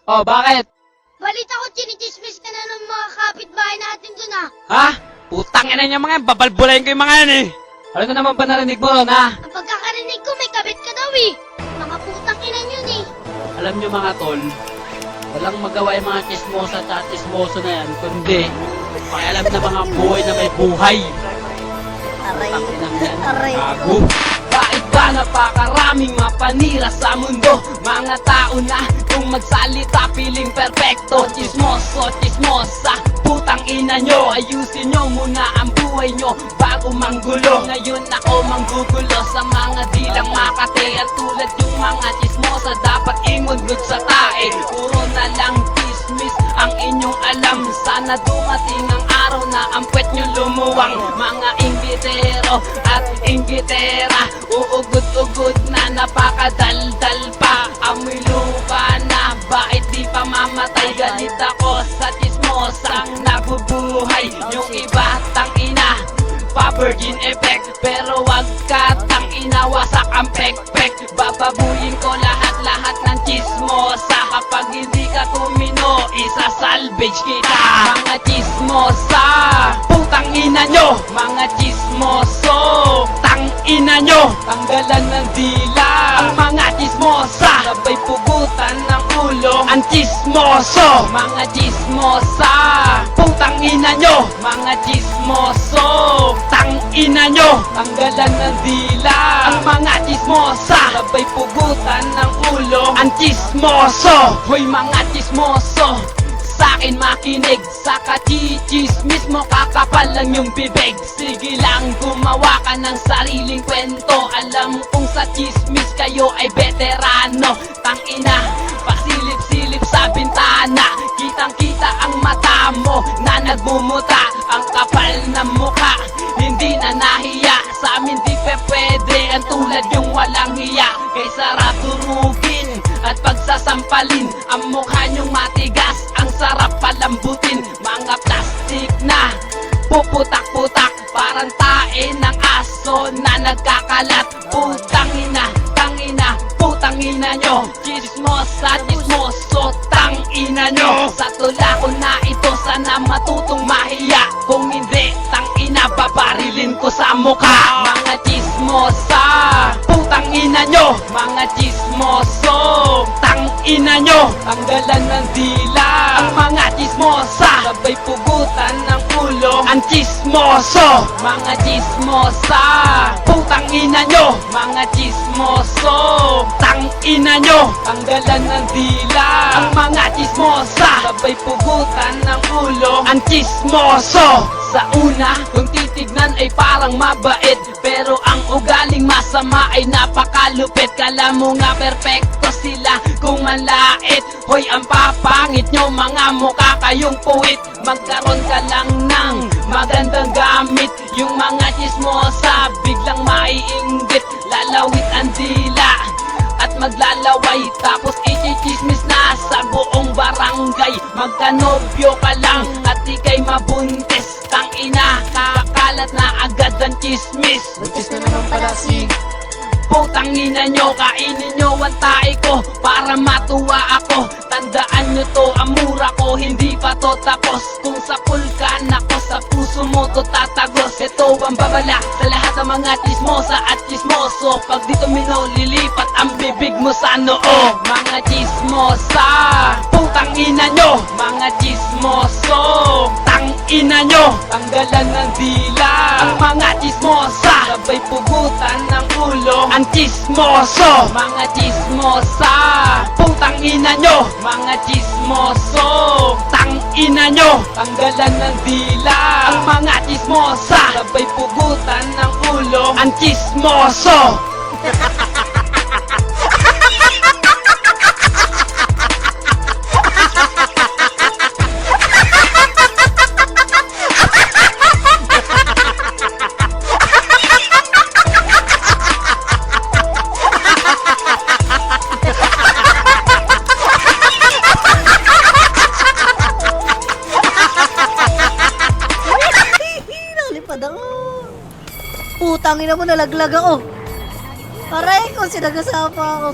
Oh, bakit? Balita ko, chinichismis ka na ng mga kapitbahay natin dun ah. Ha? Putang ina niya mga yan, babalbulayin ko yung mga yan eh. Ano na naman ba narinig mo ron, ha? Ang pagkakarinig ko, may kabit ka daw eh. Mga putang ina yun eh. Alam nyo mga tol, walang magawa yung mga chismosa at chismoso na yan, kundi pakialam na mga buhay na may buhay. Aray. Takinang yan, Aray. gago. Bakit ba napakaraming mapanira sa mundo? Mga tao na kung magsalita piling perfecto. Chismoso, chismosa, putang ina nyo. Ayusin nyo muna ang buhay nyo bago manggulo. Ngayon ako manggugulo sa mga dilang makate. At tulad yung mga chismosa dapat ingundod sa tae. Puro na lang chismis ang inyong alam. Sana dumating ang araw na ang puwet nyo lumuwang. Mga imbitero at imbitera, uugod-ugod na napakadaldal pa. Amoy lupa na, bakit di pa mamatay? Galit ako sa chismosang nabubuhay. Yung iba tangina, pa-virgin effect. Pero wag ka tangina, wasak ang pek-pek. Bababuyin ko lahat-lahat ng chismosa. Kapag hindi ka tumino, isa-salvage kita. Mga chismosa, putang ina nyo. Mga chismoso, tang ina nyo. Tanggalan ng dila ang mga chismosa. Sabay pugutan ng ulo ang chismoso. Mga chismosa, putang ina nyo. Mga chismoso, tang ina nyo. Tanggalan ng dila ang mga chismosa. Sabay pugutan ng ulo ang chismoso. Hoy mga chismoso, sa'kin makinig. Sa kachichismis mo kakapal lang yung bibig. Sige lang gumawa ka ng sariling kwento. Alam kong sa chismis kayo ay veterano. Tangina, pasilip-silip sa bintana. Kitang kita ang mata mo na nagmumuta. Ang kapal ng mukha, hindi na nahiya. Sa amin di pwede ang tulad yung walang hiya. Kay sarap durugin at pagsasampalin. Ang mukha nyong matigas, ang sarap palambutin. Mga plastic na puputak-putak, parang tae ng aso na nagkakalat. Putangina, tangina, putangina nyo. Chismosa, chismoso, tangina nyo. Sa tula ko na ito, sana matutong mahiya. Kung hindi, tangina, babarilin ko sa mukha. Mga chismosa, putangina nyo. Mga chismoso, tangina nyo. Tanggalan ng dila ang mga chismosa. Sabay pugutan ng ulo ang chismoso. Mga chismosa, putangina nyo. Mga chismoso, tangina nyo. Tanggalan ng dila ang mga chismosa. Sabay pugutan ng ulo ang chismoso. Sa una, kung titignan ay parang mabait, pero ang ugaling masama ay napakalupit. Kala mo nga perpekto sila kung manlait. Hoy, ang papangit nyo, mga mukha kayong puwit. Magkaroon ka lang ng magandang gamit. Yung mga chismosa biglang maiinggit. Lalawit ang dila at maglalaway, tapos ichichismis na sa buong barangay. Magkanobyo ka lang at ikay mabuntis. Tangina, kakalat na agad ang chismis. Buntis na naman pala si Putangina nyo, kainin nyo ang tae ko para matuwa ako. Tandaan nyo to, ang mura ko hindi pa to tapos. Kung sa pulkan ako, sa puso mo to tatagos. Ito ang babala sa lahat ng mga chismosa at chismoso. Pag dito lilipat ang bibig mo sa noo. Mga chismosa, putangina nyo. Mga chismoso, tangina nyo. Tanggalan ng dila ang mga chismosa. Sabay pugutan ng ulo ang chismoso. Mga chismosa, putangina nyo. Mga chismoso, tangina nyo. Tanggalan ng dila ang mga chismosa. Sabay pugutan ng ulo ang chismoso. Nalipad ako. Putangin na mo, nalaglag ako. Aray ko, sinagasapa ako.